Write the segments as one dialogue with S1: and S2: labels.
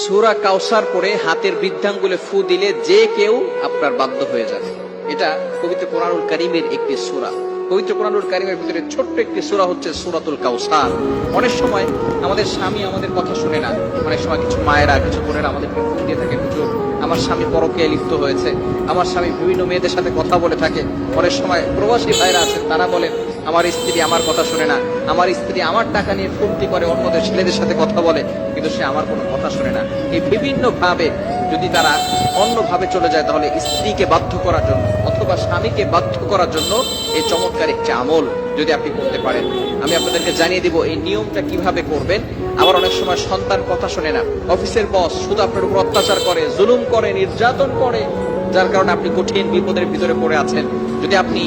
S1: সূরা কাউসার পড়ে হাতের বৃদ্ধাঙ্গুলে ফু দিলে যে কেউ আপনার বাধ্য হয়ে যাবে। এটা পবিত্র কোরআনুল কারীমের একটি সূরা। পবিত্র কোরআনুল কারীমের ভিতরে ছোট্ট একটি সূরা হচ্ছে সূরাতুল কাউসার। অনেক সময় আমাদের স্বামী আমাদের কথা শুনে না, অনেক সময় কিছু মায়েরা কিছু বোনেরা আমাদেরকে ফোন দিয়ে থাকে, হুজুর আমার স্বামী পরকীয়ায় লিপ্ত হয়েছে, আমার স্বামী বিভিন্ন মেয়েদের সাথে কথা বলে থাকে। অনেক সময় প্রবাসী ভাইরা আছেন, তারা বলেন আমার স্ত্রী আমার কথা শুনে না, আমার স্ত্রী আমার টাকা নিয়ে ফুর্তি করে অন্যদের ছেলেদের সাথে কথা বলে, কিন্তু সে আমার কোনো কথা শুনে না। এই বিভিন্ন ভাবে যদি তারা অন্যভাবে চলে যায়, তাহলে স্ত্রীকে বাধ্য করার জন্য অথবা স্বামীকে বাধ্য করার জন্য এই চমৎকার একটি আমল যদি আপনি করতে পারেন, আমি আপনাদেরকে জানিয়ে দিব এই নিয়মটা কিভাবে করবেন। আবার অনেক সময় সন্তান কথা শুনে না, অফিসের বস শুধু আপনার উপর অত্যাচার করে, জুলুম করে, নির্যাতন করে, যার কারণে আপনি কঠিন বিপদের ভিতরে পড়ে আছেন। যদি আপনি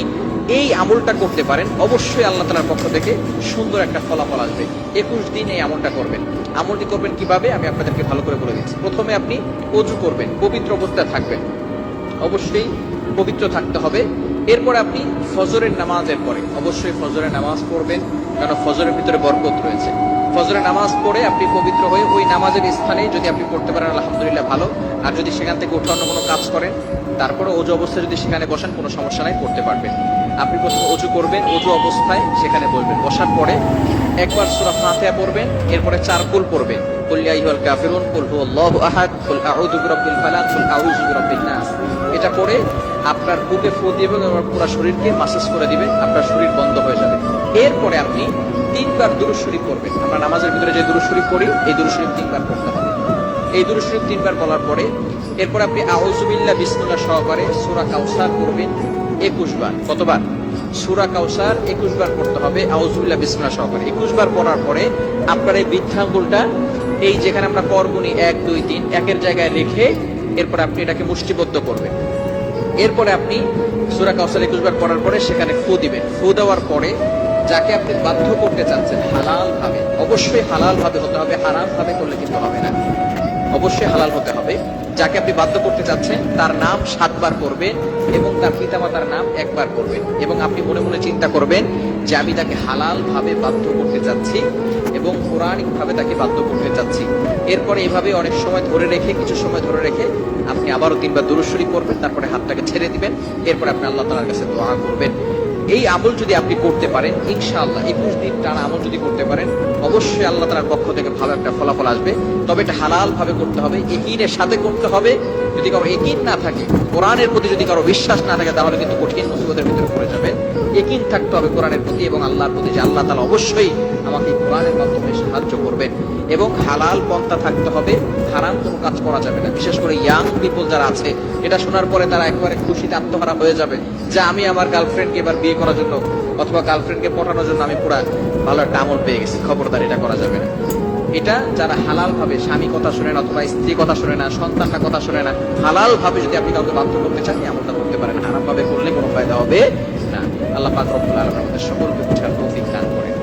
S1: এই আমলটা করতে পারেন, অবশ্যই আল্লাহ তাআলার পক্ষ থেকে সুন্দর একটা ফলাফল আসবে। 21 দিন এই আমলটা করবেন। আমলটি করবেন কিভাবে আমি আপনাদেরকে ভালো করে বলে দিচ্ছি। প্রথমে আপনি ওযু করবেন, পবিত্র অবস্থায় থাকবেন, অবশ্যই পবিত্র থাকতে হবে। এরপরে আপনি ফজরের নামাজের পরে অবশ্যই ফজরের নামাজ পড়বেন, কারণ ফজরের ভিতরে বরকত রয়েছে। ফজরের নামাজ পড়ে আপনি পবিত্র হয়ে ওই নামাজের স্থানে যদি আপনি পড়তে পারেন আলহামদুলিল্লাহ ভালো, আর যদি সেখান থেকে উঠে অন্য কোনো কাজ করেন তারপরে ওযু অবস্থায় যদি সেখানে বসেন কোনো সমস্যা নাই, পড়তে পারবেন। আপনি প্রথমে ওযু করবেন, ওযু অবস্থায় সেখানে বসবেন, বসার পরে একবার সূরা ফাতিহা পড়বেন, এরপরে 4 কুল পড়বেন, কুল ইয়া আইয়ুহাল কাফিরুন, কুল হুয়াল্লাহু আহাদ, কুল আউযু বিরাব্বিল ফালাক, কুল আউযু বিরাব্বিন নাস। এটা পড়ে আপনার বুকে ফু দিবেন এবং পুরো শরীরকে মাসাজ করে দিবেন, আপনার শরীর বন্ধ হয়ে যাবে। এরপরে আপনি 3 বার দুরূদ শরীফ পড়বেন। আমরা নামাজের ভিতরে যে দুরূদ শরীফ পড়ি, এই দুরূদ শরীফ 3 বার পড়তে হবে। এই দুরূদ শরীফ 3 বার বলার পরে এরপর আপনি আউযু বিল্লাহ বিসমিল্লাহ সহকারে সূরা কাউসার পড়বেন 21 বার। কতবার? সূরা কাউসার 21 বার পড়তে হবে আউযু বিল্লাহ বিসমিল্লাহ সহকারে। 21 বার পড়ার পরে আপনার এই বৃদ্ধাঙ্গুলটা এই যেখানে আমরা করগুনি 1 2 3 একের জায়গায় রেখে এরপর আপনি এটাকে মুষ্টিবদ্ধ করবেন। এরপরে আপনি সূরা কাউসার 21 বার পড়ার পরে সেখানে ফু দিবেন। ফু দেওয়ার পরে যাকে আপনি বাধ্য করতে চাচ্ছেন হালাল ভাবে, অবশ্যই হালাল ভাবে হতে হবে, হারাম ভাবে করলে কিন্তু হবে না, অবশ্যই হালাল হতে হবে। যাকে আপনি বাধ্য করতে চাচ্ছেন তার নাম 7 বার করবেন এবং তার পিতামাতার নাম 1 বার করবেন, এবং আপনি মনে মনে চিন্তা করবেন যে আমি তাকে হালাল ভাবে বাধ্য করতে চাচ্ছি এবং কোরআনিক ভাবে তাকে বাধ্য করতে চাচ্ছি। এরপরে এভাবে অনেক সময় ধরে রেখে, কিছু সময় ধরে রেখে আপনি আবারও 3 বার দুরূদ শরীফ পড়বেন, তারপরে হাতটাকে ছেড়ে দিবেন, এরপরে আপনি আল্লাহ তাআলার কাছে দোয়া করবেন। এই আমল যদি আপনি করতে পারেন ইনশাআল্লাহ 21 দিন টানা আমল যদি করতে পারেন, অবশ্যই আল্লাহ তাআলার পক্ষ থেকে ভালো একটা ফলাফল আসবে। তবে এটা হালাল ভাবে করতে হবে, ইয়াকিনের সাথে করতে হবে। যদি কারো ইয়াকিন না থাকে, কোরআনের প্রতি যদি কারো বিশ্বাস না থাকে, তাহলে কিন্তু কঠিন মুসিবতের ভিতরে পড়ে যাবেন। ইয়াকিন থাকতে হবে কোরআনের প্রতি এবং আল্লাহর প্রতি যে আল্লাহ তাআলা অবশ্যই আমাকে কোরআনের মাধ্যমে সাহায্য করবেন। এবং হালাল পন্থা থাকতে হবে, হারাম কোনো কাজ করা যাবে না। বিশেষ করে ইয়াং পিপল যারা আছে, এটা শোনার পরে তারা একবারে খুশিতে আত্মহারা হয়ে যাবে যে আমি আমার গার্লফ্রেন্ডকে এবার বিয়ে করার জন্য অথবা গার্লফ্রেন্ডকে পটানোর জন্য আমি পুরা ভালো একটা আমল পেয়ে গেছি। খবরদার, এটা করা যাবে না। এটা যারা হালাল ভাবে, স্বামী কথা শুনে না অথবা স্ত্রী কথা শুনে না, সন্তানরা কথা শুনে না, হালাল ভাবে যদি আপনি কাউকে বাধ্য করতে চান এই আমলটা করতে পারেন। হারাম ভাবে করলে কোনো ফায়দা হবে না। আল্লাহ পাক রব্বুল আলামিন আমাদের সকলকে বুঝার তৌফিক দান করেন।